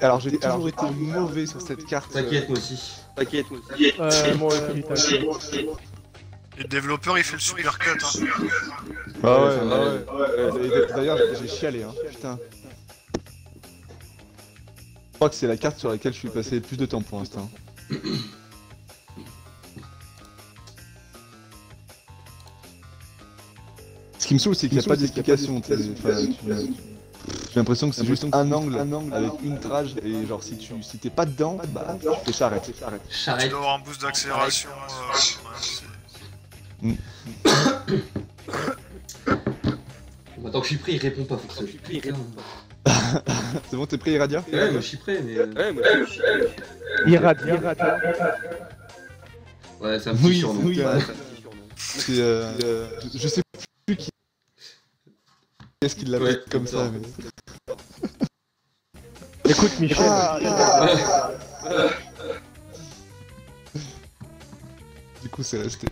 Alors j'ai toujours été mauvais sur cette carte. T'inquiète, moi aussi. Moi aussi, t'inquiète. Et le développeur il fait le super cut. Hein. Ah ouais. D'ailleurs j'ai chialé hein. Putain. Je crois que c'est la carte sur laquelle je suis passé le plus de temps pour l'instant. Ce qui me saoule, c'est qu'il n'y a pas d'explication. J'ai l'impression que c'est juste un angle avec une trage et genre si t'es pas dedans, bah tu fais charrette. Tu Charrette. dois avoir un boost d'accélération. Maintenant que je suis prêt, il répond pas, faut que ça. C'est bon, t'es prêt Iradia? Ouais, moi je suis prêt, mais. Irradia. Ouais, c'est un petit surnom. Oui. C'est je sais plus qui est-ce qu'il l'appelle comme ça. Mais... Écoute, Michel. Du coup, c'est resté.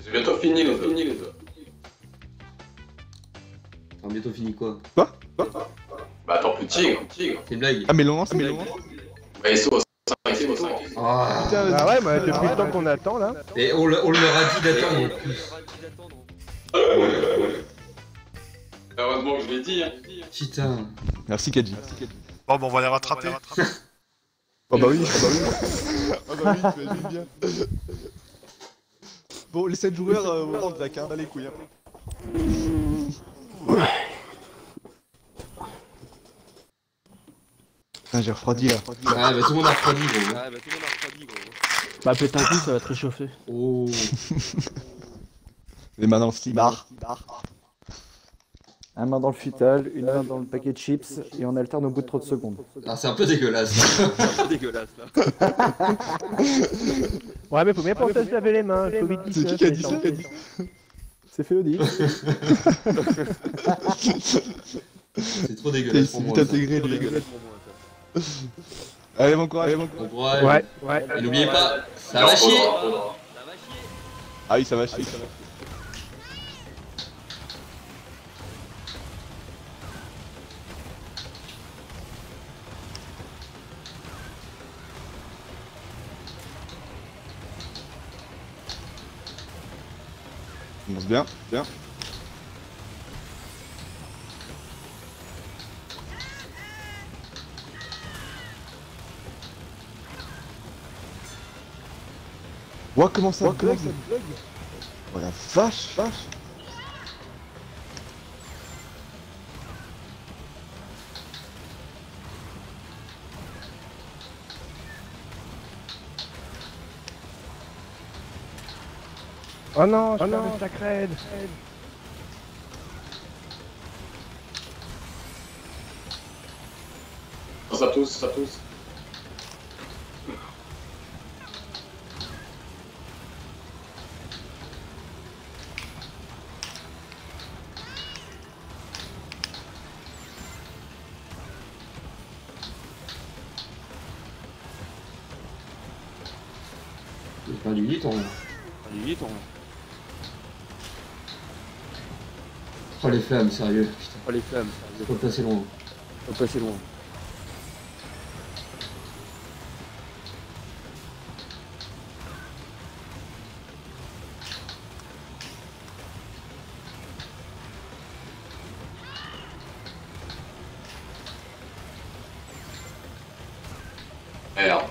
C'est bientôt fini, les gars. Enfin, bientôt fini quoi? Quoi? Bah attends, plus de tigre. C'est une blague. Ah mais Laurent, c'est Bah SO 5, SO 5. Ah. Bah ouais, mais depuis le temps qu'on attend là. Et on leur a dit d'attendre. Heureusement que je l'ai dit, hein. Putain. Merci Kadji. Bon, on va les rattraper. Oh bah oui. Oh bah oui, tu imagines bien. Bon, les 7 joueurs au rang de la carte, les couilles. Ah, j'ai refroidi là. Ah bah tout le monde a refroidi gros. Bah pète un coup, ça va te réchauffer. Oh. Les mains dans le slibard. Un main dans le futal, une main dans le paquet de chips, et on alterne au bout de 30 secondes. Ah c'est un peu dégueulasse. Ouais, mais faut bien penser à se laver les mains. Covid-19. C'est qui a dit ça? C'est Féodi. C'est trop dégueulasse pour C'est moi. vite intégré, lui. Allez, bon courage. Bon courage. Ouais. Et n'oubliez pas, ça va chier. Ah oui, ça va chier. On commence bien. Ouah, comment ça bug? Oh la vache. Oh non, je perds le sacred. Ça tous. J'ai perdu 8 ans. Oh les flammes, sérieux. Putain. Faut passer loin.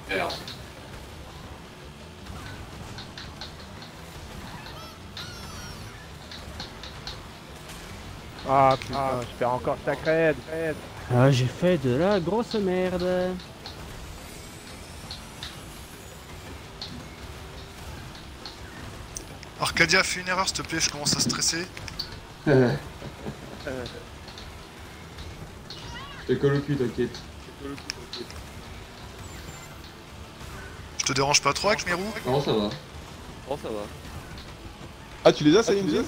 Merde. Ah putain, je perds encore sacred. Ah, j'ai fait de la grosse merde. Arcadia, fais une erreur s'il te plaît, je commence à stresser. Je te colle au cul, t'inquiète. Je te dérange pas trop avec mes roues? Non, ça va. Ah, tu les as, ça y est?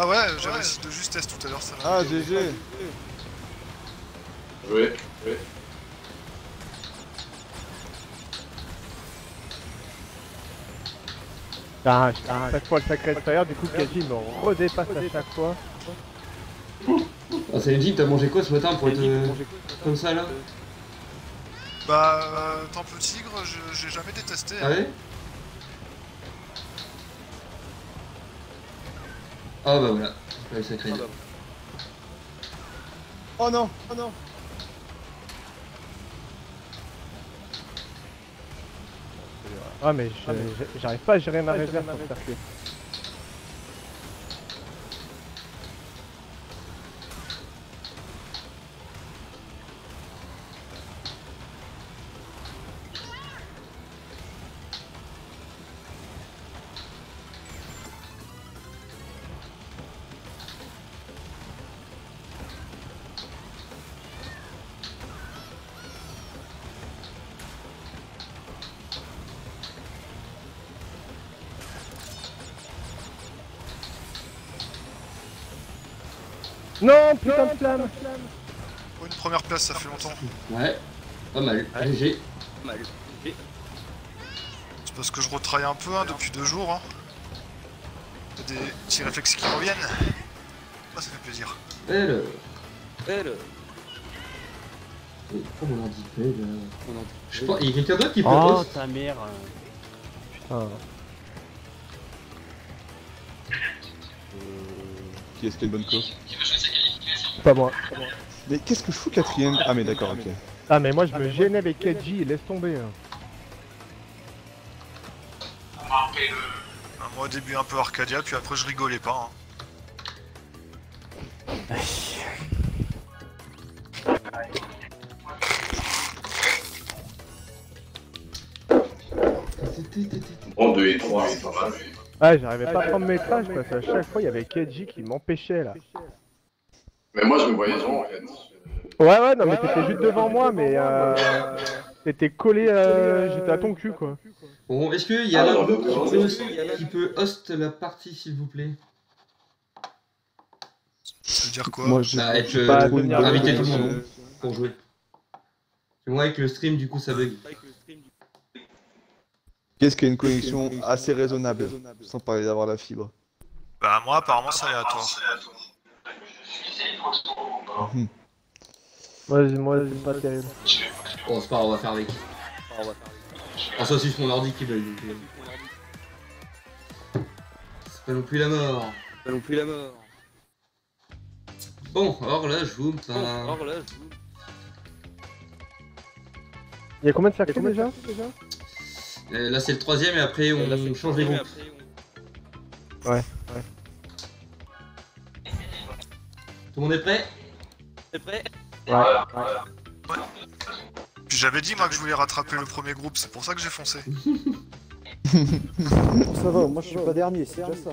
Ah ouais, j'ai réussi de justesse tout à l'heure, ça va. Ah, GG. Oui. Ah, chaque fois le sacred fire, du coup Kaji me redépasse à chaque fois. Ah, c'est legit, t'as mangé quoi ce matin pour être comme ça là? Bah, Temple Tigre, j'ai jamais détesté. Ah ouais? Ah bah voilà, ouais, sacré. Oh non, oh non. Ah mais j'arrive pas à gérer ma réserve pour faire que. Non, putain de flamme. Oh, une première place, ça fait longtemps. Ouais, pas mal, GG. C'est parce que je retravaille un peu hein, depuis 2 jours. Hein. Y a des petits réflexes qui reviennent. Ah, ça fait plaisir. Elle. Pourquoi mon ordi fait là? Je sais pas, il y a quelqu'un d'autre qui peut Oh host? ta mère. Putain. Qui est-ce qui a une bonne cause? Pas moi. Mais qu'est-ce que je fous quatrième? Ah mais d'accord, ok. Ah mais moi je me gênais avec Kedji, laisse tomber. Hein. Ah, moi au début un peu Arcadia, puis après je rigolais pas. Hein. Bon, 2 et 3, c'est pas mal. Ah j'arrivais pas à prendre mes trages parce qu'à chaque fois il y avait Kedji qui m'empêchait là. Mais moi, je me voyais genre en fait. Ouais non mais t'étais juste devant moi mais t'étais collé, j'étais à ton cul quoi. Bon, est-ce qu'il y a l'un de vous qui peut host la partie s'il vous plaît? Ça veut dire quoi? Moi j'ai Bah, être pas devenir inviter tout le connexion. monde pour jouer. Et moi avec le stream du coup ça bug. Qu'est-ce qui a une connexion assez raisonnable, sans parler d'avoir la fibre? Bah moi apparemment c'est aléatoire. Moi c'est pas terrible. Bon c'est pas grave, on va faire avec. Ah ça c'est juste mon ordi qui bug. Donc, c'est pas non plus la mort. Bon, alors là je vous parle. Y'a combien de circuits déjà? Là c'est le troisième et après on change les groupes. Ouais. Tout le monde est prêt? Puis j'avais dit moi que je voulais rattraper le premier groupe, c'est pour ça que j'ai foncé. Ça va, moi je suis pas dernier, c'est déjà ça.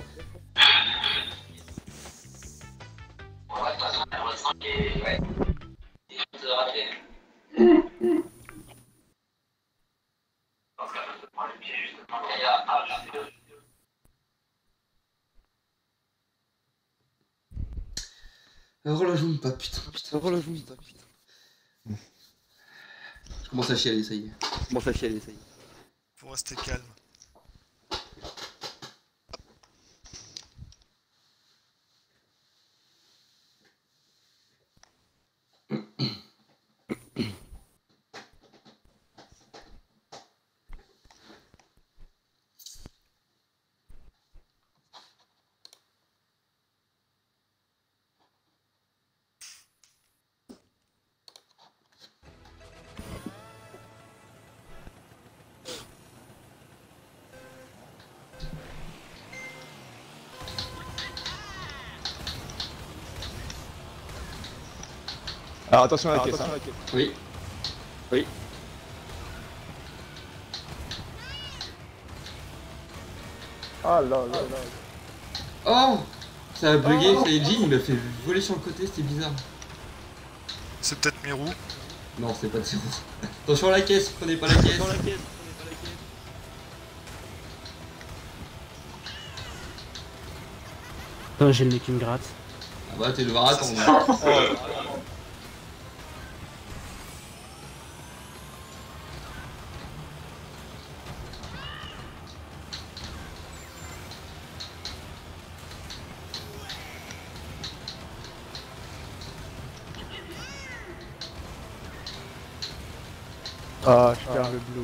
Relâche-moi pas, putain. Je commence à chialer, ça y est. Faut rester calme. Alors attention à la caisse, hein. Oui. Ah là là là. Oh! Ça a bugué, ça y est, Jean il m'a fait voler sur le côté, c'était bizarre. C'est peut-être mes roues. Non, c'était pas de zéro. Attention à la caisse, prenez pas la caisse. Putain, j'ai le nez qui me gratte. Ah bah, tu devoir attendre. Ah, je perds le blue.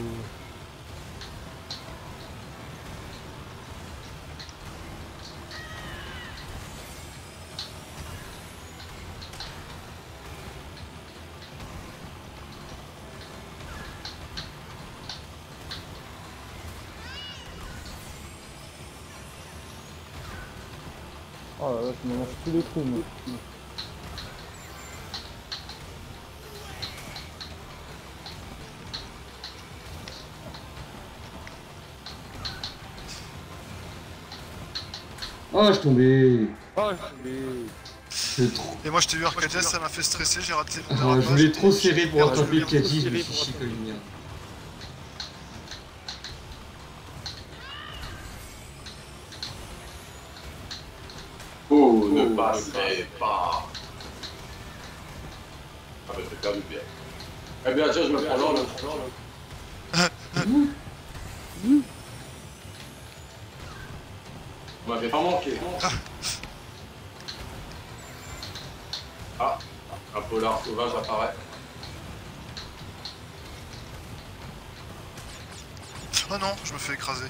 Oh là là, je me mange tous les trous, moi. Oh, je suis tombé. C'est trop. Et moi je t'ai eu RKD, ça m'a fait stresser, j'ai raté mon Je dérapage. voulais trop serrer pour perdu attraper le le caddie, je me suis chié comme une merde. Oh, ne passerez pas. Ah bah j'ai perdu bien. Eh bien tiens, je me prends l'ordre. Vous m'avez pas manqué. Ah, un polar sauvage apparaît. Oh non, je me fais écraser.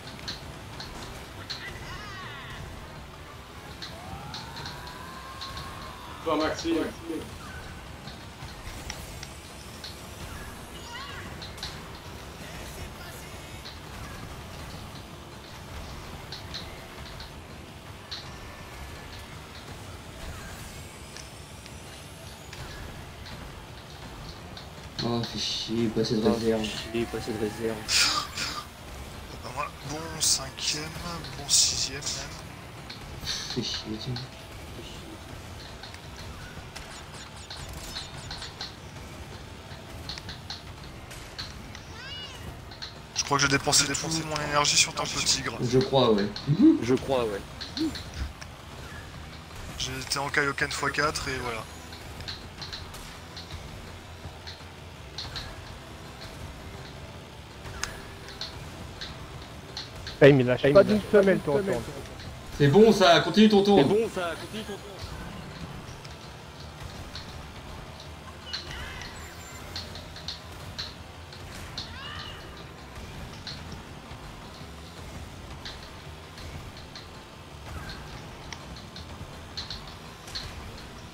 Toi Maxime. Oh, fait chier, pas assez de réserve. Pas mal. Bon 5ème, bon 6ème même. Fait chier, tiens. Je crois que j'ai dépensé mon énergie sur ton petit tigre. Je crois, ouais. J'ai été en Kaioken x4 et voilà. Ah, il me lâche pas d'une semelle, ton tour. C'est bon ça, continue ton tour.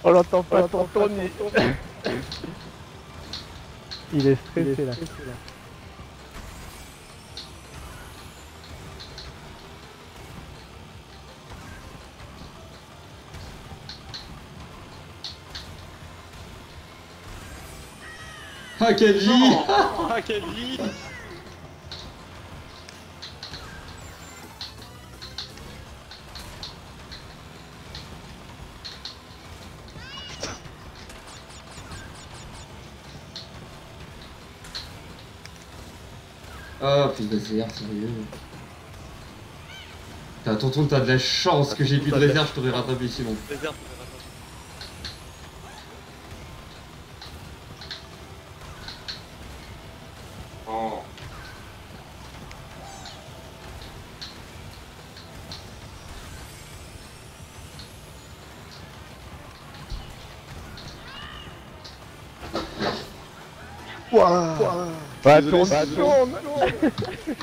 On l'entend pas, ton tour. Il est stressé là. Ah, quelle vie. Oh, fils de CR, sérieux. T'as tonton, t'as de la chance que j'ai plus de réserve, je t'aurais rattrapé sinon. Oh. Ouais, tourne.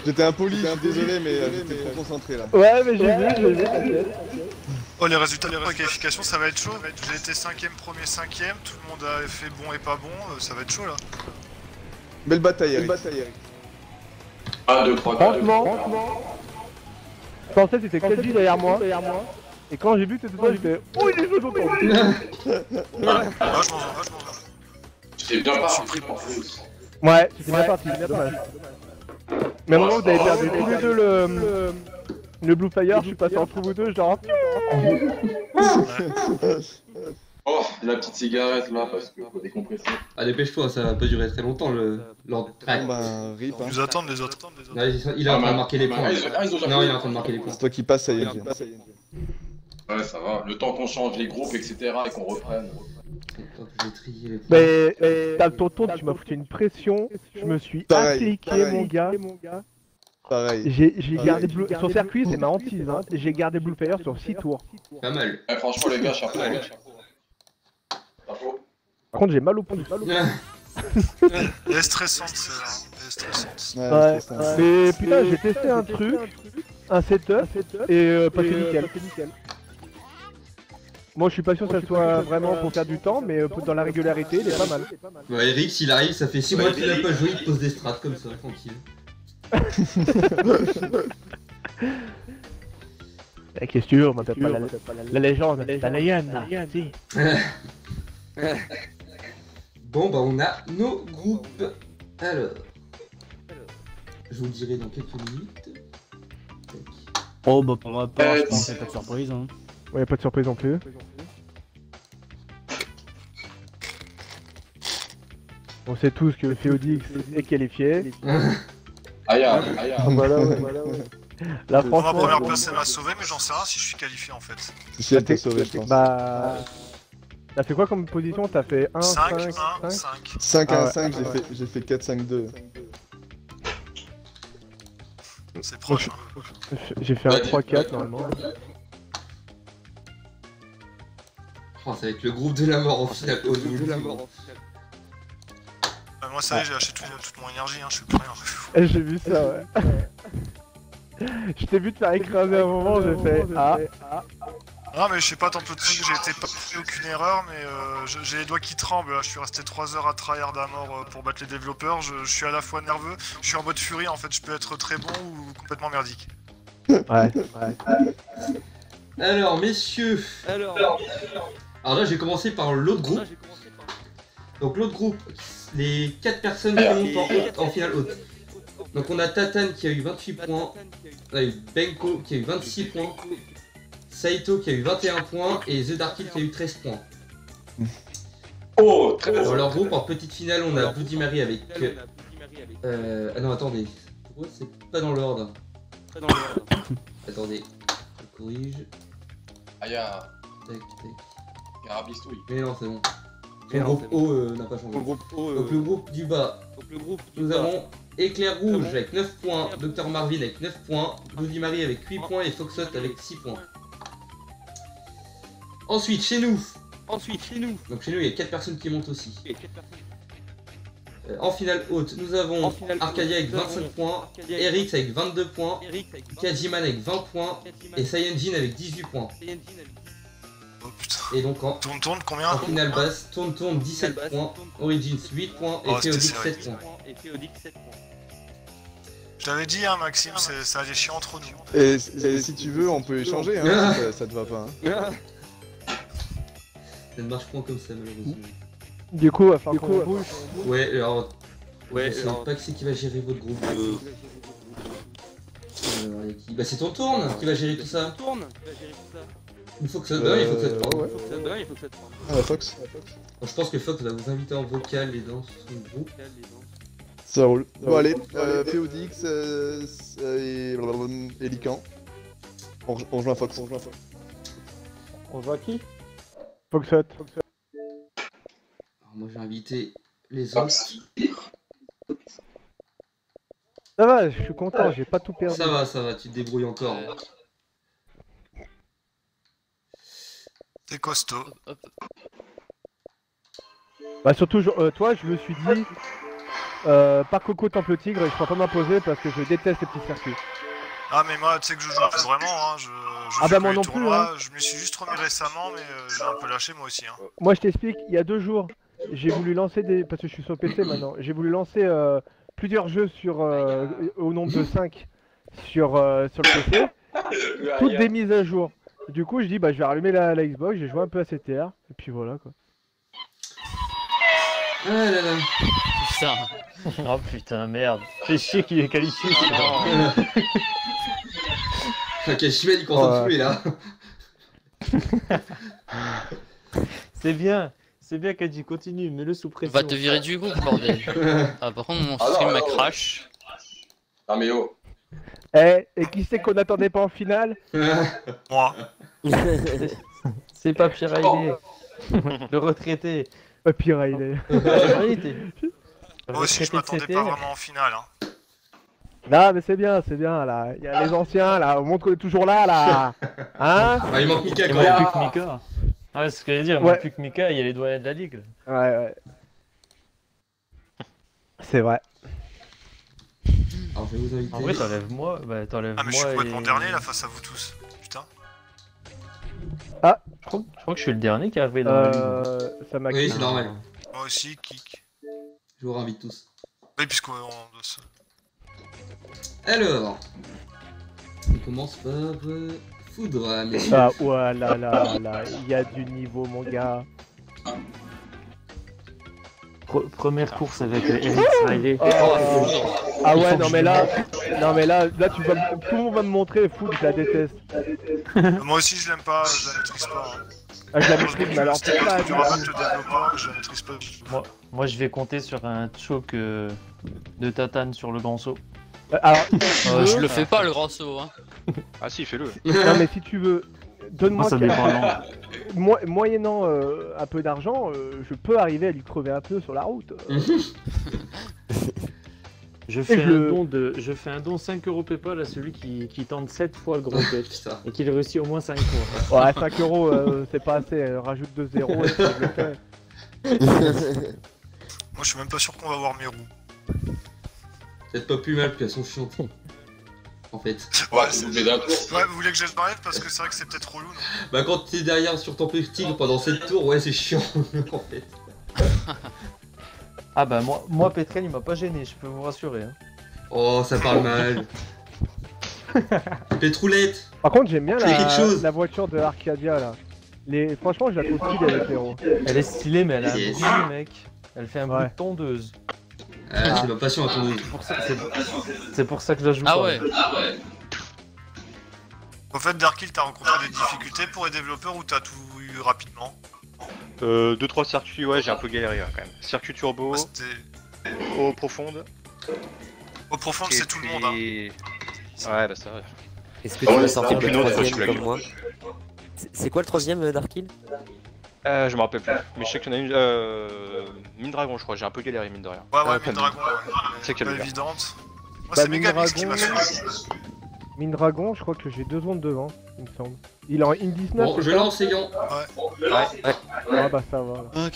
J'étais impoli, désolé, mais j'étais trop concentré là. Ouais, mais j'ai vu, t'inquiète. Oh les résultats de la qualification ça va être chaud. J'ai été 5ème, premier 5ème, tout le monde a fait bon et pas bon, ça va être chaud là. Belle bataille, Eric. 1, 2, 3, 4. Franchement, je pensais que c'était Kelly derrière moi. Et quand j'ai vu que c'était toi, j'étais. Oh, il est chaud, tonton. Ah, je m'en vais. J'étais bien parti en plus. Ouais, c'était bien parti, c'est dommage. Mais au moment où vous avez perdu tous les deux le Blue Fire, je suis passé entre vous deux, genre. Oh, la petite cigarette là, parce qu'il faut décompresser. Ah, dépêche-toi, ça va pas durer très longtemps l'ordre. Bon bah, rip, hein. Nous attendent les autres. Ouais, il est en train de marquer les points. Ils ont Non, il est en train de marquer les points. C'est toi qui passes, ça y est. Ouais, ça va. Le temps qu'on change les groupes, etc. et qu'on reprenne. C'est toi que j'ai trié les points. Mais t'as le tonton, tu m'as foutu une pression, je me suis appliqué, mon gars. Pareil. J'ai gardé Blue. Sur circuit, c'est ma hantise, hein. J'ai gardé Blue Fire sur 6 tours. Pas mal. Ouais, franchement, les gars, chapeau. Chapeau. Par contre, j'ai mal au pouce. Elle est stressante celle-là. stressante. Ouais, mais putain, j'ai testé un truc, un setup, et passé nickel. Moi, je suis pas sûr que ça soit vraiment pour faire du temps, mais dans la régularité, il est pas mal. Ouais, Eric, s'il arrive, ça fait 6 mois qu'il a pas joué, il te pose des strats comme ça, tranquille. Qu'est-ce que tu veux, on m'appelle pas la légende, la légende, si. Bon, bah, on a nos groupes. Alors, je vous le dirai dans quelques minutes. Tac. Oh bah pour ma part, je pense qu'il n'y a pas de surprise. Hein. Ouais, y'a pas de surprise non plus. On sait tous que Féodix est qualifié. Aya. Voilà. Là, Moi, ma franchement, première place, elle m'a sauvé, mais j'en sais rien si je suis qualifié en fait. Si elle t'a sauvé, je pense. bah... T'as fait quoi comme position? T'as fait 1, 5, 5, 1, 5 5. 5 Ah à ouais. 5, j'ai fait 4, 5, 2. C'est proche. Hein. J'ai fait un 3-4 normalement. Oh, ça va être le groupe de la mort en finale. Oh, Moi, ça y est, j'ai acheté toute mon énergie, hein, je fais plus rien. Eh, j'ai vu ça, ouais. Je t'ai vu te faire écraser un moment, j'ai fait ah. Non, mais je sais pas, tant peu de j'ai été pas fait aucune erreur, mais j'ai les doigts qui tremblent. Là. Je suis resté 3 heures à tryhard à mort pour battre les développeurs. Je suis à la fois nerveux, je suis en mode furie en fait. Je peux être très bon ou complètement merdique. Ouais. Alors, messieurs. Alors là, j'ai commencé par l'autre groupe. Donc, l'autre groupe, les 4 personnes qui montent en finale haute. Donc, on a Tatane qui a eu 28 points. On a eu Benko qui a eu 26 points. Saito qui a eu 21 points. Et The Dark Kid qui a eu 13 points. Oh, très bien. Dans leur groupe, en petite finale, on a Bloody Mary avec. Ah non, attendez. Pourquoi c'est pas dans l'ordre? Attendez, je corrige. Aya. Tac, tac. Garabistouille. Mais non, c'est bon. Le groupe O n'a pas changé. Donc le groupe du bas, nous avons Éclair Rouge avec 9 points, Dr Marvin avec 9 points, Bloody Mary avec 8 points et Foxhot avec 6 points. Ensuite, chez nous. Donc chez nous, il y a 4 personnes qui montent aussi. En finale haute, nous avons Arcadia avec 25 points, Erix avec 22 points, Kajiman avec 20 points et Saiyajin avec 18 points. Oh putain. Et donc en Tourne, combien? finale basse, Tourne 17 points, Origins 8 points et Oh, c'était Féodix serré. 7 points. Je t'avais dit, hein, Maxime, ça allait chier entre nous. Et si tu veux, on peut échanger, hein, si ça te va pas. Hein. Ça ne marche pas comme ça malheureusement. Du coup, enfin, qu'on bouge. Ouais, alors. Je sais pas que c'est qui va gérer votre groupe. Alors, y a qui bah, c'est ton tourne qui va gérer tout ça. Il faut que ça donne, il faut que ça te prenne. Ouais. Ah, Fox. Bon, je pense que Fox va vous inviter en vocal et dans son groupe. Ça roule. Bon, allez, Féodix et Lican. On rejoint Fox. On joue à qui? Foxhot. Alors, moi j'ai invité les autres. Ça va, je suis content, j'ai pas tout perdu. Ça va, tu te débrouilles encore. Hein. T'es costaud. Bah surtout, toi, je me suis dit, par Coco Temple Tigre, je pourrais pas m'imposer parce que je déteste les petits circuits. Ah, mais moi, tu sais que je joue plus vraiment, hein. Je Ah fais bah moi plus non les plus, tournois. hein. Je me suis juste remis récemment, mais j'ai un peu lâché moi aussi. Hein. Moi, je t'explique, il y a 2 jours, j'ai voulu lancer parce que je suis sur PC maintenant, j'ai voulu lancer plusieurs jeux au nombre de 5 sur le PC, toutes des mises à jour. Du coup, je dis, bah, je vais rallumer la Xbox, j'ai joué un peu à CTR, et puis voilà quoi. Ah là là. Putain. Oh putain, merde. Fais chier qu'il est qualifié. Kashiman il comprend Ouais. plus là. C'est bien Kadji, continue, mets-le sous On pression. va te virer du groupe, bordel. Ah, par contre, mon Ah non, stream m'a non. crash. Ah mais oh. Et qui c'est qu'on n'attendait pas en finale? Moi. C'est pas Pirailé. Le retraité. Pire, il est... Moi aussi, je m'attendais pas vraiment en finale. Hein. Non, mais c'est bien, là. Il y a les anciens, là. On montre qu'on est toujours là, là. Hein? Ah, il manque Mika Il quand manque même. plus que Mika. Ah, c'est ce que j'allais dire, il Ouais. manque plus que Mika, il y a les doigts de la ligue. Ouais. C'est vrai. Alors je vais vous inviter. En vrai, t'enlèves moi, bah t'enlèves Ah, mais je moi suis complètement et... dernier là face à vous tous. Putain. Je crois que je suis le dernier qui est arrivé dans la ligne. Ça m'a Oui, c'est normal. Moi aussi, kick. Je vous réinvite tous. Oui, puisqu'on doit se. Alors, on commence par Foudre, messieurs. Ah, voilà, là, il y a du niveau, mon gars. Première course avec Eric Smiley. Ah ouais, non mais là, tout le monde va me montrer, Food, je la déteste. Moi aussi, je l'aime pas, je la maîtrise pas. Hein. Ah, je la maîtrise, mais alors C'était pas du rabat de développeur, je la maîtrise pas. Moi, je vais compter sur un choke de Tatane sur le grand saut. Alors, Je le fais pas le grand saut, hein. Ah si, fais-le. non mais si tu veux, donne-moi Ça dépend, non. moyennant un peu d'argent, je peux arriver à lui crever un peu sur la route. Je fais un don 5 € PayPal à celui qui tente 7 fois le gros bet Putain. et qu'il réussit au moins 5 fois. Ouais, 5 €, c'est pas assez, rajoute 2 zéros et puis je le fais. Moi, je suis même pas sûr qu'on va voir mes roues. Peut-être pas plus mal, puis elles sont chiantes. En fait. Ouais, vous voulez que j'arrête parce que c'est vrai que c'est peut-être relou, non? Bah quand t'es derrière sur ton petit tigre pendant 7 tours, ouais c'est chiant en fait. Ah bah moi Petrel il m'a pas gêné, je peux vous rassurer. Hein. Oh ça parle mal. Pétroulette. Par contre, j'aime bien quelque chose. la voiture de Arcadia là. Franchement, je la trouve stylée avec les héros. Elle est stylée, mais elle a un Yes. bruit, mec. Elle fait un bruit Ouais. de tondeuse. Ah, c'est ma passion à ton dos. C'est pour ça que je la joue Ah pas. ouais. En fait, Darkill, t'as rencontré des difficultés pour les développeurs ou t'as tout eu rapidement? 2-3 circuits, ouais, j'ai un peu galéré hein, quand même. Circuit turbo, Ouais, c'était. eau profonde. Au profond, c'est tout le monde, hein. Ouais, bah ça va. Est-ce que tu vas sortir aucune le autre, troisième je comme moi? C'est quoi le troisième, Darkill? Je me rappelle plus. Mais je sais qu'il y en a une. Mine Dragon, je crois, j'ai un peu galéré, mine de rien. Ouais, Ah, Mine Dragon, ouais. C'est qu'elle Pas est bien. évidente. Moi, Bah, c'est Mine Megamix qui m'a Dragon, sauvé. Mine Dragon, je crois que j'ai 2 secondes devant, il me semble. Il est en in 19. Bon, c'est je ça lance Egan. Ah bah ça va. Ok.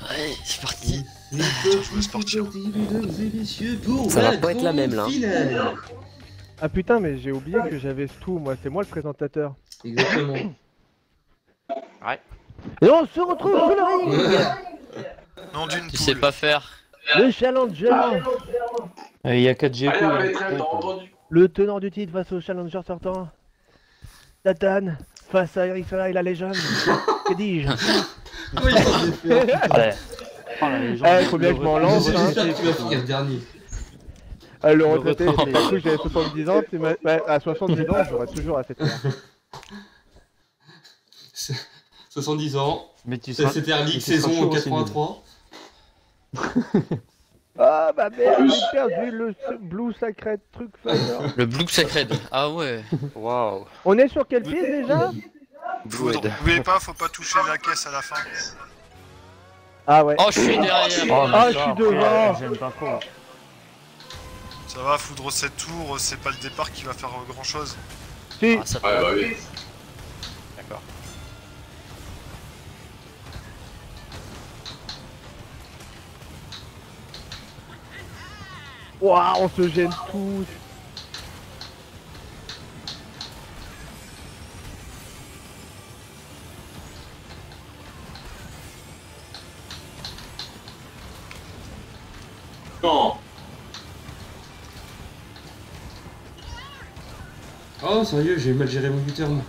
Ouais, c'est parti. Je laisse partir. Ça va pas être la même, là. Ah putain, mais j'ai oublié que j'avais tout, moi, c'est moi le présentateur. Exactement. Et on se retrouve sur le ring. Non, d'une Tu sais pas faire. Le challenger, Il y a 4 GP. le tenant du titre face au challenger sortant. Tatane, face à Eric Sola et la légende. Que dis-je? Oui, Ouais. Oh, la légende. Faut bien que je m'en lance, hein. j'espère que tu vas finir dernier. Le retraité, retard. du coup j'avais 70 ans, à 70 ans j'aurais toujours assez faire. 70 ans. Mais tu seras... C'était un leak mais tu seras saison chaud aussi, 83. Ah bah merde, j'ai perdu le Blue Sacred truc fire. Le Blue Sacred. Ah ouais. Waouh. On est sur quelle pièce déjà? Foudre. N'oubliez pas, faut pas toucher la caisse à la fin. Ah ouais. Oh, je suis derrière. Ah, je suis devant. J'aime pas trop. Ça va, Foudre 7 tours, c'est pas le départ qui va faire grand chose. Si. Ah, ça Ouais, bah oui. D'accord. Ouah, on se gêne tous. Non. Oh sérieux, j'ai mal géré mon U-turn.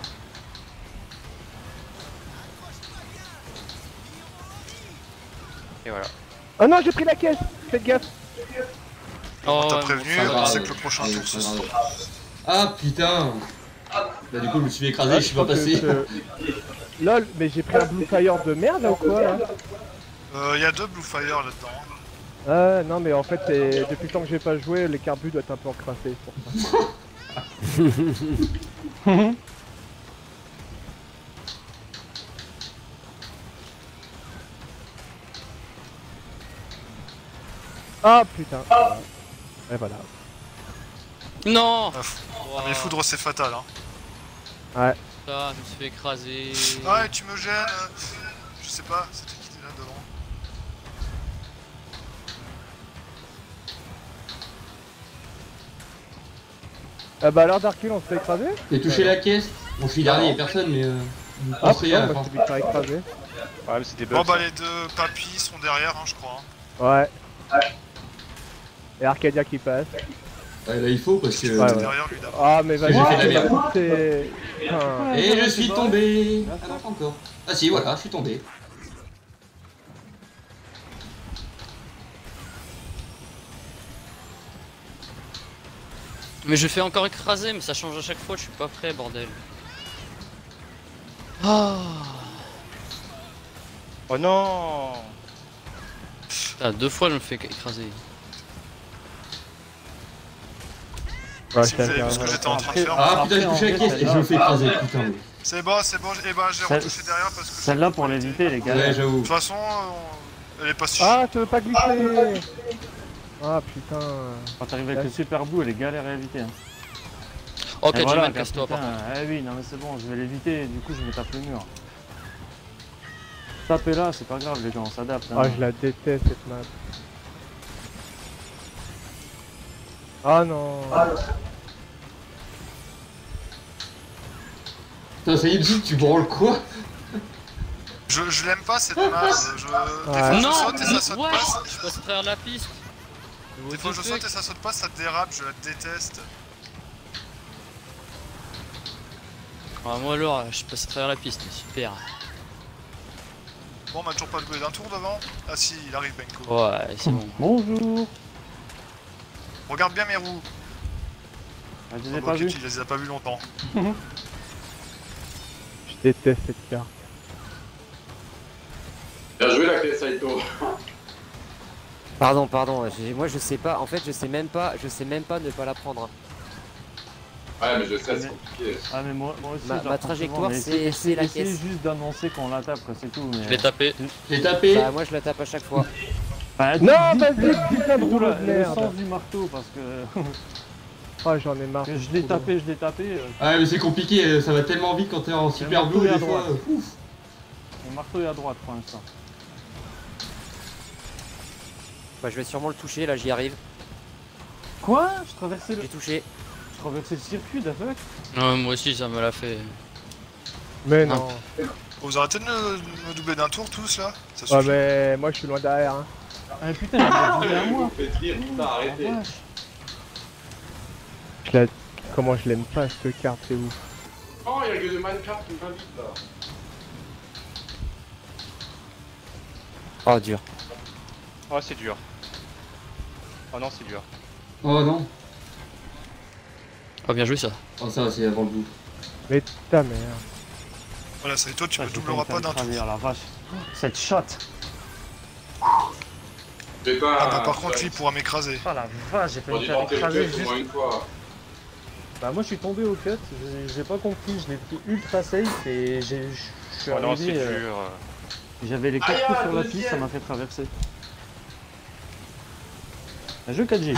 Et voilà. Oh non, j'ai pris la caisse. Faites gaffe. Oh, T'as ouais, prévenu, pas on grave. sait que le prochain tour ce sera. Ah putain. Bah du coup je me suis écrasé, Ah, je suis pas crois que passé. Lol, mais j'ai pris un Blue Fire de merde là ou quoi là? Y a 2 Blue Fire là-dedans. Ah non mais en fait c'est depuis le temps que j'ai pas joué, les carbus doivent être un peu encrassés pour ça. Ah putain. Et voilà. Non. Ah, mais Foudre c'est fatal, hein. Ouais. Ça, je me suis fait écraser. Ouais, tu me gênes. Je sais pas, c'était qui était là devant. Ah bah alors Darkil, on se fait écraser. J'ai touché la caisse. Bon, je suis dernier, y'a personne, mais Ah putain, à la putain, fin. je me faire écraser. Ouais, mais c'est des bugs. Bon bah les deux papis sont derrière, hein, je crois. Hein. Ouais. Et Arcadia qui passe. Ouais, là il faut parce que. Ouais, ouais. Derrière lui d'abord. Ah mais vas-y, J'ai fait de la merde. c'est... Putain. Et je suis tombé. Ah non, pas encore. Ah si, voilà, je suis tombé. Mais je fais encore écraser, mais ça change à chaque fois, je suis pas prêt, bordel. Oh, Oh non. putain, 2 fois je me fais écraser. Ouais, Si vous avez vu ce que j'étais en train de faire. Ah putain, j'ai touché la caisse et je me fais écraser, putain. C'est bon, et bah j'ai retouché derrière parce que... Celle-là pour l'éviter, les gars. Ouais, De j'avoue. toute façon, elle est pas si... Ah, tu veux pas glisser. Ah putain. Quand t'arrives avec le super bout, elle est galère à éviter. Hein. Oh, Et voilà, Kajiman, casse-toi par putain, contre. Eh oui, non mais c'est bon, je vais l'éviter, du coup je me tape le mur. Tapez là, c'est pas grave les gars, on s'adapte. Hein. Ah, je la déteste cette map. Ah non. Putain, ça y est, Bzz, tu branles quoi? Je l'aime pas cette map, des fois je Non, saute et ça saute ouais, pas, je passe à travers la piste. des fois je saute et ça saute pas, ça dérape, je la déteste. Ah, moi alors, je passe à travers la piste, super. Bon, on m'a toujours pas doublé d'un tour devant. Ah si, il arrive Benko. Ouais, c'est bon. Bonjour. Regarde bien mes roues. Ah, je les ai Oh, pas ok, vus. tu les as pas vus longtemps. Je déteste cette carte. Bien joué la clé Saito. Pardon, moi je sais pas, en fait je sais même pas ne pas la prendre. Ouais, mais je sais, c'est compliqué. Ah mais moi aussi. Ma genre, trajectoire, franchement, c'est la essayez caisse. juste d'annoncer qu'on la tape, quoi, c'est tout. Mais... Je l'ai tapé. Je l'ai tapé. Bah moi je la tape à chaque fois. Bah, Non, dis- vas-y, dis- putain de dis- rouleau de le merde. sens du marteau parce que Ah, j'en ai marre. je l'ai tapé, Ouais, mais c'est compliqué, ça va tellement vite quand t'es en super blue, à des fois. droite. Ouf. Le marteau est à droite pour l'instant. Bah je vais sûrement le toucher, là j'y arrive. Quoi? Je traversais J'ai touché. le circuit d'avec. Non, moi aussi, ça me l'a fait. Mais non. Vous arrêtez de me doubler d'un tour tous là? Ça Ouais, suffit. mais moi je suis loin derrière. Hein. Ah putain, il a doublé à moi. Faites rire, putain, arrêtez. Oh, vache. Je la... Comment je l'aime pas cette carte, c'est ouf. Oh, il y a le gars de Minecraft qui m'invite là. Oh dur. Oh, c'est dur. Oh non, c'est dur. Oh non. Oh, bien joué ça. Oh, ça, c'est avant le bout. Mais ta mère. Voilà, c'est toi, tu Ah, me j'ai doubleras failli pas d'un tour. travers, la vache. Cette shot. Putain, Ah bah par contre lui il pourra m'écraser. Oh la vache, j'ai on failli dit faire tenter le écraser cut au juste. moins une fois. Bah moi je suis tombé au cut, j'ai pas compris, je l'ai pris ultra safe et je suis Oh non, c'est arrivé, dur. j'avais les 4 coups sur la piste, ça m'a fait traverser. Un jeu 4G.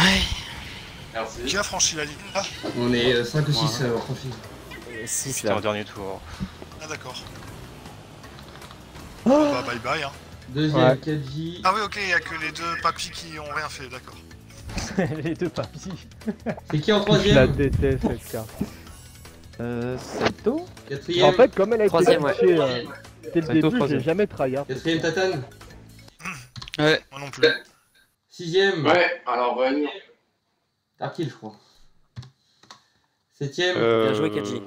Merci. Qui a franchi la ligne là? On est 5 ou 6 à avoir franchi. 6 C'était là. au dernier tour. Ah d'accord. Bah bye bye hein. Deuxième, Ouais. 4J. Ah oui ok, il y a que les deux papis qui ont rien fait, d'accord. Les deux papis. C'est qui en Je la troisième? déteste cette carte. Saito. Quatrième. En fait, comme elle a été Troisième, ouais. pitchée dès le Saito, début, j'ai troisième. jamais tryhard. Quatrième, Tatane. Ouais. Moi non plus. Sixième. Ouais, alors Run. Darkil, je crois. Septième. Bien joué, Kaji.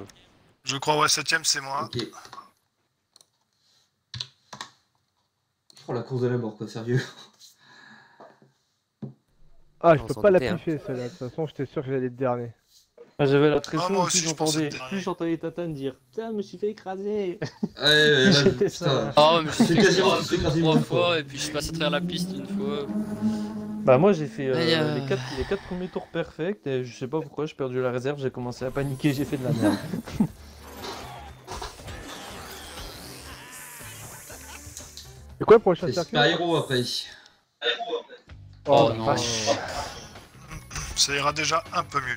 Je crois ouais, 7ème c'est moi. Ok. Oh, la course de la mort, quoi, sérieux. Ah, je On peux s'en pas la doutait, hein. piffer celle-là. De toute façon, j'étais sûr que j'allais être dernier. Ah, j'avais la Ah, pression, moi aussi, je pensais le dernier. plus j'entendais Tatane dire putain, je me suis fait écraser. Ouais, J'étais putain. ça. Oh, mais je C'est suis quasiment écrasé tout écrasé 3 une fois et puis je passe à travers la piste une fois. Bah moi j'ai fait Aïe, les 4 premiers tours perfects et je sais pas pourquoi j'ai perdu la réserve, j'ai commencé à paniquer, j'ai fait de la merde. C'est quoi le prochain C'est circuit? Super Hero après. Oh, la non. vache. Ça ira déjà un peu mieux.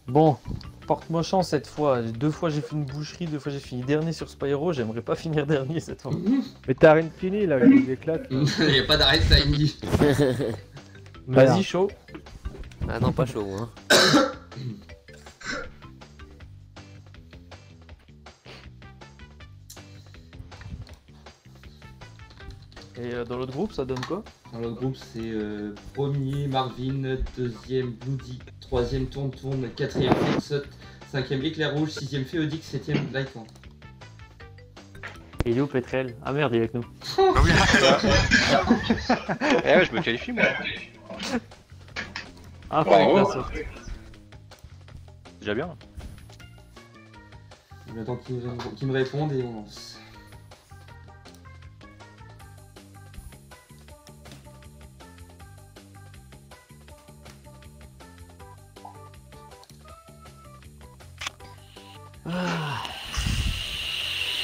Bon, porte-moi chance cette fois. 2 fois j'ai fait une boucherie, 2 fois j'ai fini dernier sur Spyro, j'aimerais pas finir dernier cette fois. Mais t'as rien fini là, il éclate. Il n'y a pas d'arrêt de timing. Vas-y chaud. Ah non, pas chaud, hein. Et dans l'autre groupe, ça donne quoi? Dans l'autre groupe, c'est premier Marvin, deuxième Bloody, troisième Tourne, quatrième Flexot, cinquième Éclair Rouge, sixième Féodix, septième Lycan. Et il est où Petrel? Ah merde, il est avec nous. Bah oui. Eh ouais, je me qualifie moi. Ah, Bravo. fallait que Déjà bien. J'attends qu'ils me répondent et on lance.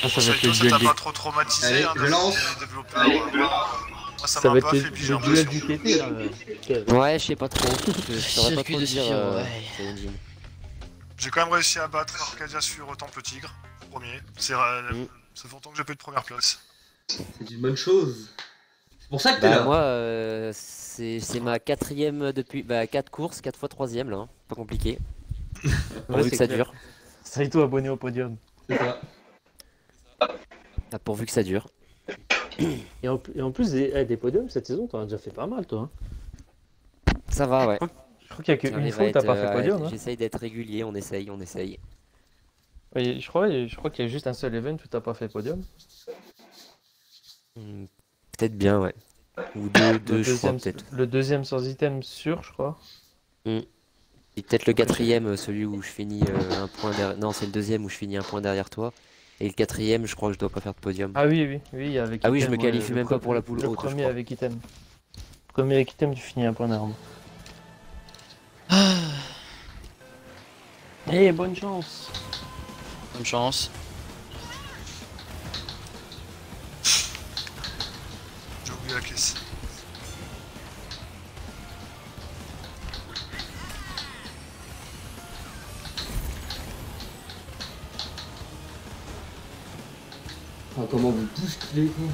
Ah, ça va être le Ça t'a duel pas trop traumatisé, Allez, hein, je lance. les développeurs. Moi, ça Ça m'a va pas être fait, puis j'ai le duel l'impression. du TT là. Ouais, je sais pas trop. Je saurais pas Circuit trop de dire. Spiro, ouais. c'est une gym. J'ai quand même réussi à battre Arcadia sur Temple Tigre, premier. Ça fait longtemps que j'ai pas eu de première place. C'est une bonne chose. C'est pour ça que t'es Bah, là. moi, c'est ma quatrième depuis. Bah, 4 courses, 4 fois troisième là. Hein. Pas compliqué. Pourvu que c'est ça clair. dure. Saito abonné au podium. C'est ça. Ah, pourvu que ça dure. Et en plus des podiums cette saison, t'en as déjà fait pas mal toi. Hein. Ça va, ouais. Je crois qu'il y a qu'une J'arrive fois à où t'as être, pas fait podium. Hein. J'essaye d'être régulier, on essaye. Oui, je crois qu'il y a juste un seul event où t'as pas fait podium. Peut-être bien, ouais. Ou deux je crois, peut-être. Le deuxième sans item sûr, je crois. Et peut-être le quatrième, celui où je finis un point derrière. Non, c'est le deuxième où je finis un point derrière toi. Et le quatrième, je crois que je dois pas faire de podium. Ah oui, avec Ah oui, je item, me qualifie le même pas pour la poule le haute, je premier crois. avec item. Premier avec item, tu finis un point d'arme. Eh, bonne chance. Bonne chance. J'ai oublié la caisse. Ah, comment vous bousculez quoi.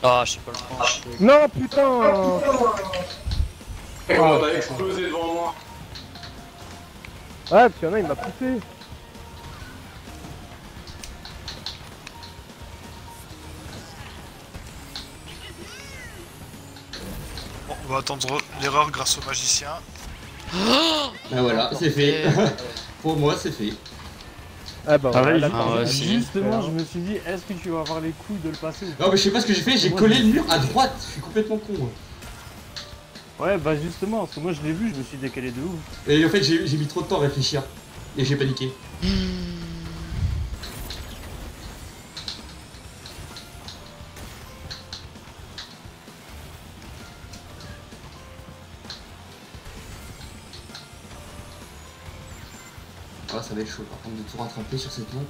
Ah, je sais pas le prendre. Non, putain. Oh, t'as explosé devant moi. Ouais, parce qu'il y en a, il m'a poussé. Bon, on va attendre l'erreur grâce au magicien. Ah voilà, c'est fait. Pour moi, c'est fait. Ah bah Ah ouais, voilà, ouais, si. justement, je me suis dit, est-ce que tu vas avoir les couilles de le passer ou pas? Non mais je sais pas ce que j'ai fait, j'ai collé le mur à droite. Je suis complètement con. Moi. Ouais, bah justement, parce que moi je l'ai vu, je me suis décalé de ouf. Et en fait, j'ai mis trop de temps à réfléchir. Et j'ai paniqué. Ah, ça va être chaud par contre de tout rattraper sur cette map.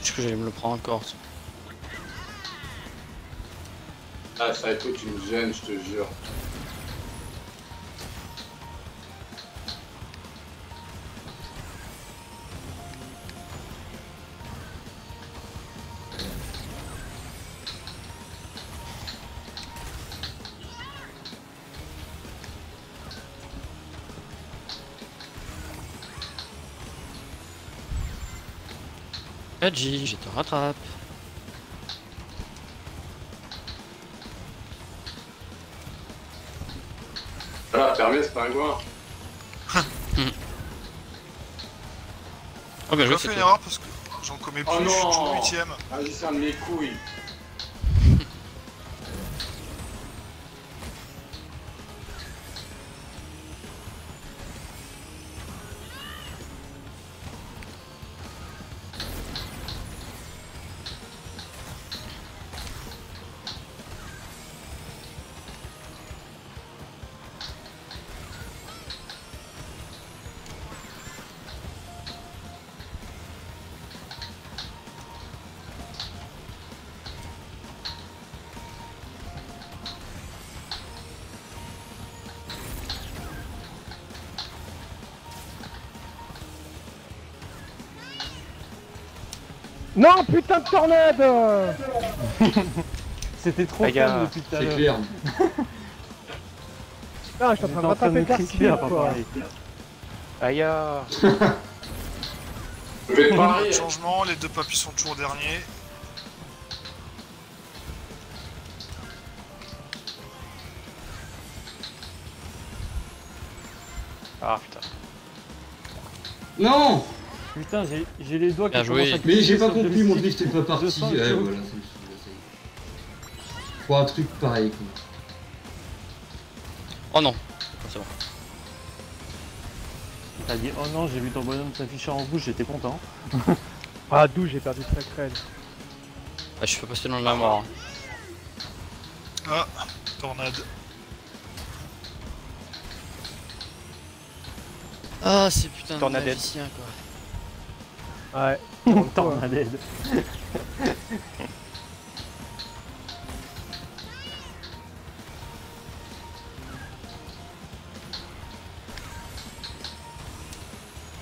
Est-ce que j'allais me le prendre encore? Ah, Saito, tu me gênes, je te jure. Adji, je te rattrape. Voilà, permets ce pingouin. Oh, bien joué, J'ai c'est fait une toi. erreur parce que j'en commets plus, Oh je suis toujours non, 8ème. magicien de mes couilles. Non, putain de tornade. C'était trop Ah, fun depuis tout à C'est l'heure. clair. Ah, je suis en train de rattraper crisper à Dark pas quoi. parler. Aïe. Je vais pas Pas de rire. changement, les deux papis sont toujours derniers. Ah putain. Non. Putain, j'ai les doigts qui Bien joué. commencent à Mais j'ai cliquer pas sur le compris, mon joystick. drift est pas parti. Je sens Ouais, le voilà, chaud. ça me saoule. Pour un truc pareil, quoi. Oh non. C'est bon. T'as dit oh non, j'ai vu ton bonhomme s'afficher en rouge, j'étais content. Ah, d'où j'ai perdu Sacred. Ah, je suis pas passé dans la mort. Ah, tornade. Ah, c'est putain de Tornadette. magicien quoi. Ouais. Tornade.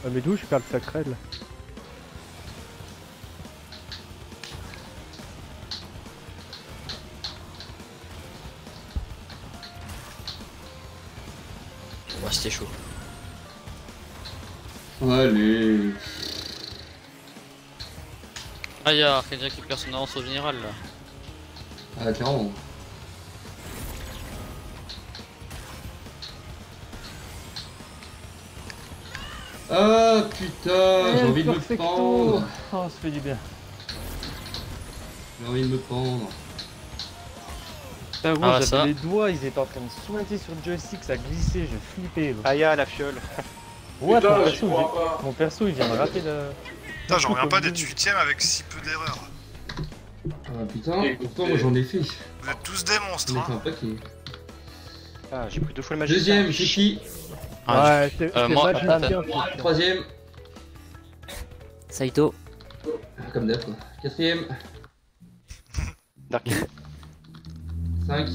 Ah, mais d'où je perds le Sacred là? Ouais, c'était chaud. Allez. Ah, y'a quelqu'un qui perd son avance au général là. Ah, clairement. Ah putain, j'ai envie de me pendre. Oh, ça fait du bien. J'ai envie de me pendre. Putain, gros, Ah, j'avais ça. les doigts, ils étaient en train de sointer sur le joystick, ça glissait, je flippais. gros. Aïe, la fiole. Ouais, Putain, ton j'y perso, crois pas. mon perso, il vient de rater le... Putain, j'en reviens pas d'être 8ème avec si peu d'erreurs. Ah putain, pourtant moi j'en ai fait. Vous êtes tous des monstres, J'en ai fait hein. un paquet. Ah, j'ai pris 2 fois le magicien. Deuxième, c'est qui? Ah, Ouais, c'est moi, magicien, Nathan. c'est chiant. Troisième. Saito. Ah, comme d'hab quoi. Quatrième. Dark. 5,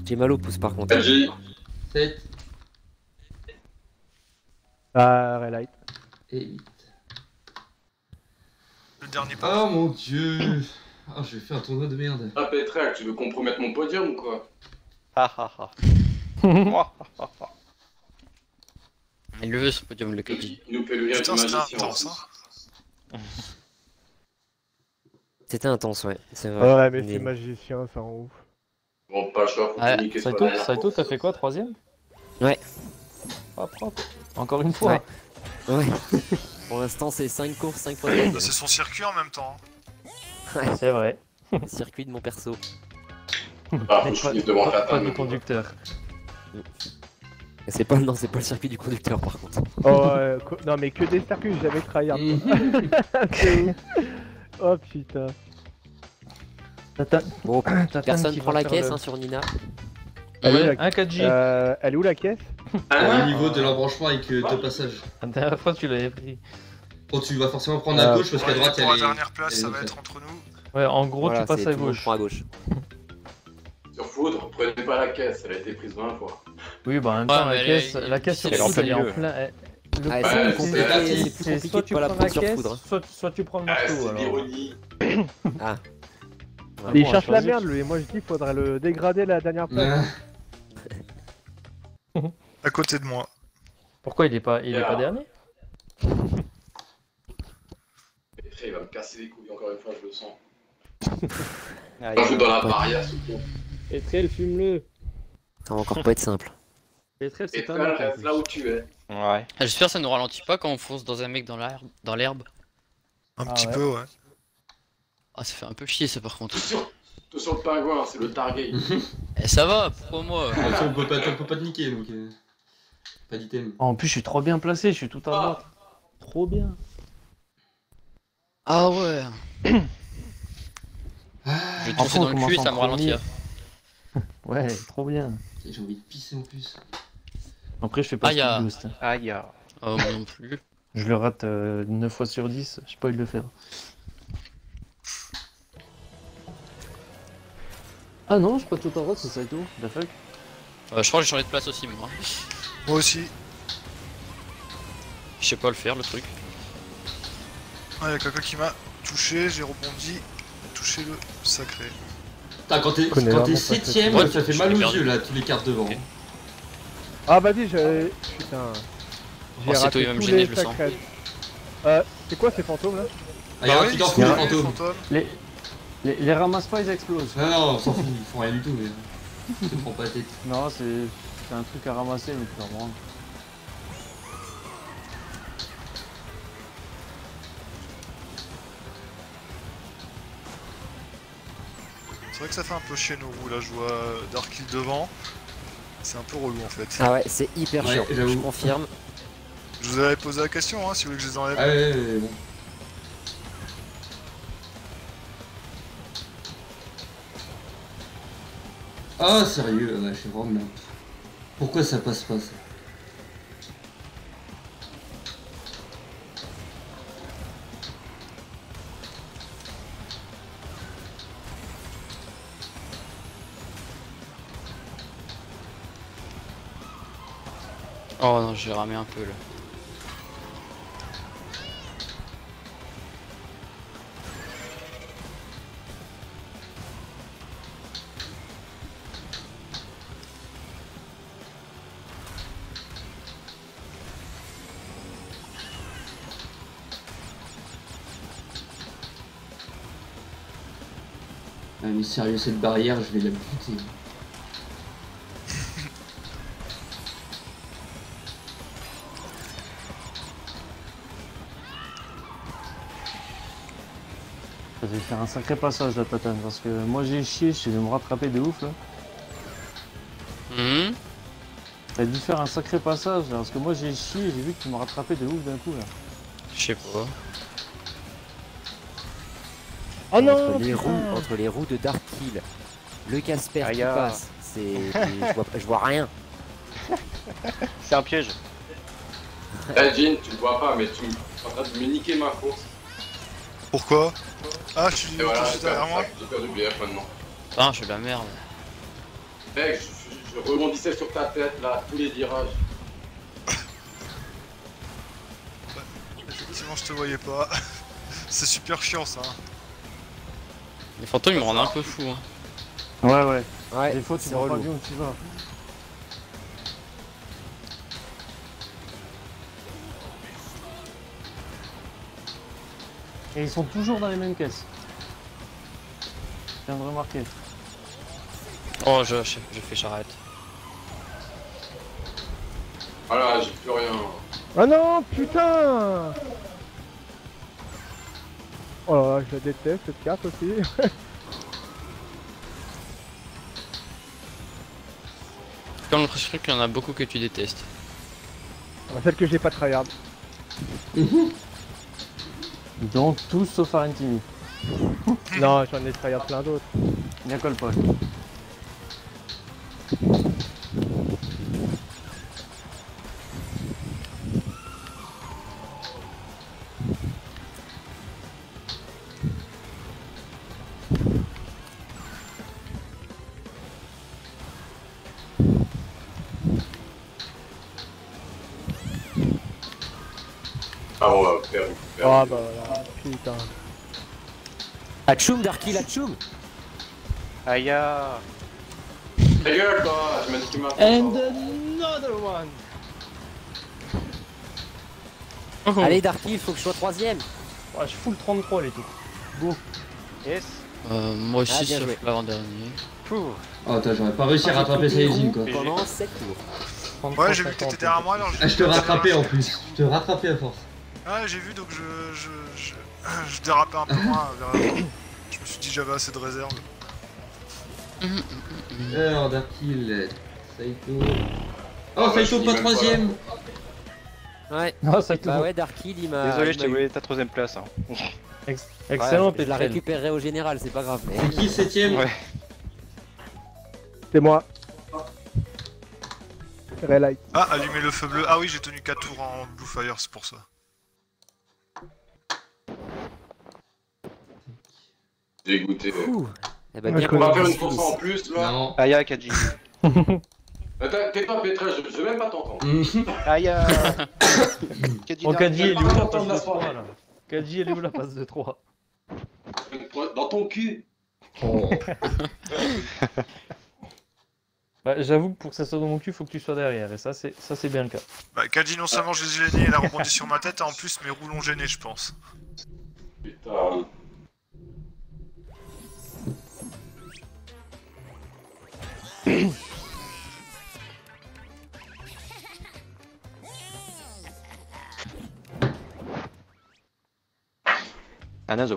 J'ai mal au pouce par contre. Belgique. 7 Ah, Relight. et 8. Le dernier pas. Oh mon dieu. Ah, je vais faire un tournoi de merde. Ah, Petrel, tu veux compromettre mon podium ou quoi? Ah ah ah. Il le veut ce podium, le Kaji. Il nous fait le lien du Putain, c'était magicien. intense, hein. C'était intense, ouais. C'est vrai. Ouais, mais c'est magicien, ça rend ouf. Bon, pas le choix, faut Ouais. niquer ce Saito, bonhomme. Saito, t'as fait quoi, 3ème? Ouais. Ah, propre. Encore une fois. Ouais. Ouais. Pour l'instant, c'est 5 courses, 5 points. Bah, c'est son circuit en même temps. C'est vrai. Circuit de mon perso. Ah, faut que je finisse devant Pas Tata. de conducteur. C'est pas, non, c'est pas le circuit du conducteur par contre. Oh, non, mais que des circuits, j'ai jamais tryhard. C'est ouf. Oh putain. Bon, Tatane personne qui prend va la faire caisse le- hein, sur Nina. Elle est où, Un 4G. elle est où la caisse? Au niveau de l'embranchement avec deux passages. La dernière fois, tu l'avais pris. Bon, tu vas forcément prendre à gauche parce qu'à droite Pour la elle est. dernière place, elle est ça va faite. être entre nous. Ouais, en gros, Voilà, tu passes c'est à tout le monde gauche. prend à gauche. Sur Foudre, prenez pas la caisse, elle a été prise 20 fois. Oui, bah en même Ouais, temps, mais la caisse sur elle est en foudre, elle est plein en milieu. plein. Le Ah, problème, c'est plus c'est compliqué, parti. c'est plus compliqué soit de tu pas la prends la prendre sur caisse, foudre. soit tu prends le Ah, marteau. c'est de alors. l'ironie. Ah. Il bon, cherche à la choisir. merde, lui. Et moi, je dis, faudrait le dégrader la dernière place. Ah, À côté de moi. Pourquoi il est pas dernier? Petrel, il va me casser les couilles encore une fois, je le sens. Aïe. Quand je suis dans la barrière, surtout. Petrel, fume-le. Ça va encore pas être simple. Petrel, c'est un Petrel, mec. en reste plus. là où tu es. Ouais. Ah, j'espère que ça ne nous ralentit pas quand on fonce dans un mec dans l'herbe. Un Ah petit ouais. peu, ouais. Ah, ça fait un peu chier ça par contre. Tout sur le pingouin, c'est le target. Eh, ça va, pourquoi moi? De toute façon, on peut pas te niquer donc. Pas d'item. En plus, je suis trop bien placé, je suis tout à droite. Trop bien. Ah ouais. Je vais Après, tomber on dans le commence cul et en ça me ralentit. premier. Ouais, trop bien. J'ai envie de pisser en plus. Après, je fais pas Ah, y a- de boost. Aïe. Oh, moi non plus. Je le rate 9 fois sur 10, j'ai pas eu de le faire. Ah non, je suis pas tout en droite, c'est Saito. The fuck? Je crois que j'ai changé de place aussi moi. Moi aussi. Je sais pas le faire le truc. Ouais, y'a quelqu'un qui m'a touché, j'ai rebondi, touché le sacré. Putain, quand t'es connais vraiment pas 7ème, cette- ça fait Ouais, mal aux perdu. yeux là, tous les cartes devant. Ok. Ah vas-y, j'ai... Putain... J'ai Oh, c'est toi, raté il va me tous gêner, les je le sens. sacrés. C'est quoi ces fantômes là? Ah, y'a un truc en fou, les fantômes. Les ramasse pas, ils explosent. Non, non, on s'en fout, ils font rien du tout. Mais... te prends pas la tête. Non, c'est un truc à ramasser, mais tu t'en branles. C'est vrai que ça fait un peu chier nos roues là, je vois Dark Hill devant. C'est un peu relou en fait. Ah ouais, c'est hyper Ouais, chiant, j'avoue. je confirme. Je vous avais posé la question hein, si vous voulez que je les enlève. Ah ouais, bon. Ah sérieux, ouais, je suis vraiment... Pourquoi ça passe pas ça? Oh non, j'ai ramé un peu là. Ah mais sérieux, cette barrière, je vais la buter. Ça va faire un sacré passage là, Tatane, parce que moi j'ai chié, je vais me rattraper de ouf là. T'as dû faire un sacré passage là, parce que moi j'ai chié, j'ai vu que tu me rattrapais de ouf d'un coup là. Je sais pas. Oh non, Entre les roues de Dark Hill, le Casper qui Aïe. passe, je vois rien. C'est un piège. Eh Jean, tu le vois pas, mais tu es en train de me niquer ma course. Pourquoi? Ah, je suis Et voilà, juste derrière moi. j'ai perdu BF maintenant. Ah, je fais de la merde. Mec, je rebondissais sur ta tête là, tous les virages. Effectivement, je te voyais pas. C'est super chiant ça. Les fantômes ils me rendent un peu fou. Hein. Ouais. Ouais, Des fois tu c'est vois pas relou. bien où tu vas. Et ils sont toujours dans les mêmes caisses. Je viens de remarquer. Oh, je fais charrette. Voilà, j'ai plus rien. Ah non, putain. Oh là là, je la déteste cette carte aussi. J'ai comme l'impression qu'il y en a beaucoup que tu détestes. Celle que j'ai pas tryhard. Donc tous sauf Arentini. Non, j'en ai tryhard plein d'autres. Bien colle pas. Ah bon, bah, perdu. Ah bah voilà, putain. Atchoum, Dark Hill, Atchoum. Aïe. Ta gueule toi, je m'ai niqué ma course. another one. Oh. Allez, Dark Hill, faut que je sois troisième. Ouais, je full 33 les tout. Go. Yes. Moi aussi, Ah, bien sauf joué. l'avant-dernier. Oh attends, j'aurais pas réussi à rattraper Saiyajin quoi. Pendant 7 tours. Ouais, j'ai vu que t'étais derrière moi alors. Ah, je te rattrapais en plus. Je te rattrapais à force. Ah, j'ai vu donc je dérapais un peu moins vers l'avant. Je me suis dit j'avais assez de réserve. Alors, Dark Hill, Saito. Oh, Saito pas troisième. Ouais. Non, ça Bah ouais, Dark Hill, il m'a. Désolé, il je m'a t'ai eu. volé ta troisième place. Hein. Excellent, Ouais, je la Petrel. récupérerai au général, c'est pas grave. Mais... C'est qui 7ème? Ouais. C'est moi. Relight. Ah, allumer le feu bleu. Ah oui, j'ai tenu 4 tours en Blue Fire, c'est pour ça. Dégoûté. Ouh. Eh ben, Ouais, bien je On va qu'on faire une finisse. course en plus là. Non. Aïe, Kadji. Tais-toi Petra, je vais même pas t'entendre. Aïe. Kadji. Oh, Kadji, elle est où la Attends, passe de la 3 soirée. là? Kadji, elle est où la passe de 3? Dans ton cul. Oh. Bah, j'avoue que pour que ça soit dans mon cul, faut que tu sois derrière, et ça c'est bien le cas. Bah, Kaji, non seulement je l'ai gêné, elle a rebondi sur ma tête, et en plus mes roues l'ont gêné, je pense. Putain. Another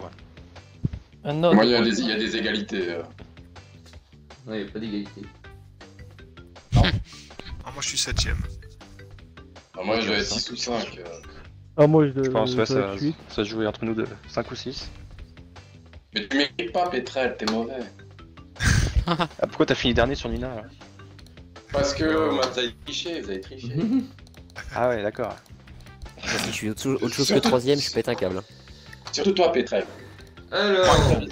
one. Moi, il y a des égalités. Ouais, il a pas d'égalité. Ah, moi je suis 7ème. Ah, moi, je dois être 6 ou 5. Ah, moi, Je pense je ouais, dois ça être 8. se jouer entre nous deux. 5 ou 6. Mais tu mérites pas, Petrel, t'es mauvais. Ah, pourquoi t'as fini dernier sur Nina là? Parce que moi, vous avez triché, Ah ouais, d'accord. Moi, si je suis autre chose que troisième, je pète un câble. Surtout toi, Petrel. Alors,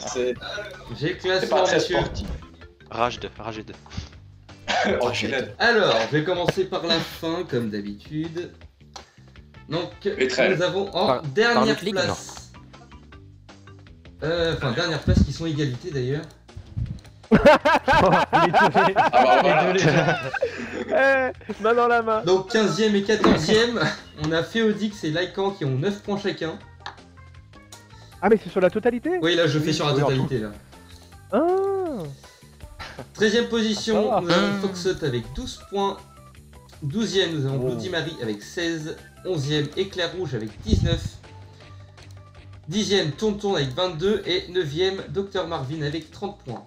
C'est j'ai le pas classement, très messieurs. sportif. Rage 2. Enculé. Alors, je vais commencer par la fin, comme d'habitude. Donc, Petrel. nous avons en Par dernière notre ligue, place. Enfin, dernière place qui sont égalité d'ailleurs. Ah bah voilà. Main dans la main. Donc 15ème et 14ème, on a Féodix et Lycan qui ont 9 points chacun. Ah, mais c'est sur la totalité? Oui, là je fais sur la totalité là. Ah. 13ème position, Ah. nous avons Foxot avec 12 points. 12ème, nous avons Bloody Mary avec 16. 11ème, Éclair Rouge avec 19. 10ème, Tonton avec 22. Et 9ème, Dr Marvin avec 30 points.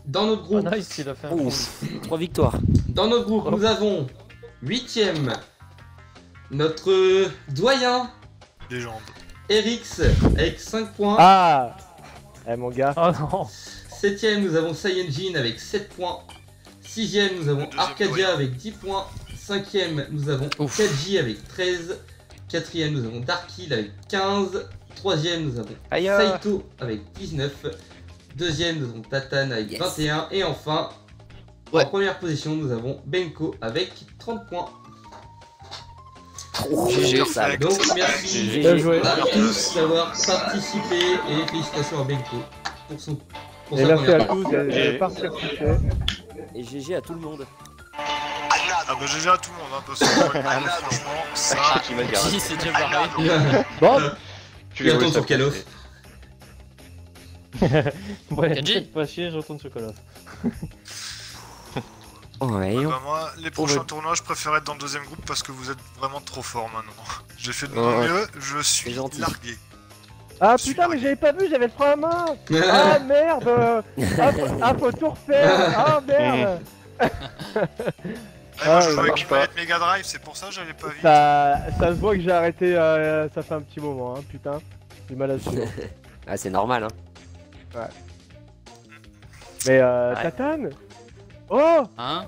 Dans notre groupe, Nice, il a fait un Oh, 3 victoires. Dans notre groupe, nous avons 8ème, notre doyen, Légende. Erix, avec 5 points. Ah. Eh, mon gars. Oh non. 7ème, nous avons Cyengin avec 7 points. 6ème, nous avons Deuxième Arcadia doyen. avec 10 points. 5ème, nous avons Ouf. Kaji avec 13. 4ème, nous avons Darkill avec 15. 3ème, nous avons Aïe. Saito avec 19. 2ème, nous avons Tatane avec Yes. 21. Et enfin, Ouais. en première position, nous avons Benko avec 30 points. GG, ça. Donc merci GG. Bien joué. à tous d'avoir participé et félicitations à Benko pour son pour Et sa merci à première tous de participer. Et GG à tout le monde. Ah bah GG à tout le monde, hein, parce que franchement, ça... Qui m'a dit. Si, c'est déjà pareil. Bon, Tu attends sur Call of. Ouais, Kenji. faites pas chier, je retourne sur Call of. Ouais. Bah moi, les prochains tournois, je préfère être dans le deuxième groupe parce que vous êtes vraiment trop fort maintenant. J'ai fait de mon Ouais. mieux, je suis gentil. largué. ah putain, mais j'avais pas vu, j'avais le frein à main. Ah merde. Ah, faut tout refaire. Ah merde. Moi, je Ah, joue ça avec marche une pas. manette Mega Drive, c'est pour ça que j'avais pas vu. Ça se voit que j'ai arrêté, ça fait un petit moment, hein, putain. J'ai mal à suivre. Ah, c'est normal, hein. Mais Ouais. Tatane. Oh. Hein?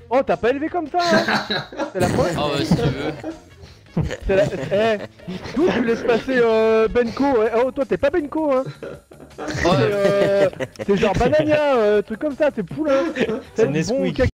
Oh, t'as pas élevé comme ça, hein. C'est la première. Oh, ouais, si tu veux. C'est la... Eh, d'où tu laisses passer Benko? Oh, toi, t'es pas Benko, hein. Ouais. T'es genre Banania, truc comme ça, t'es poulain. C'est bon Nesquik. caca.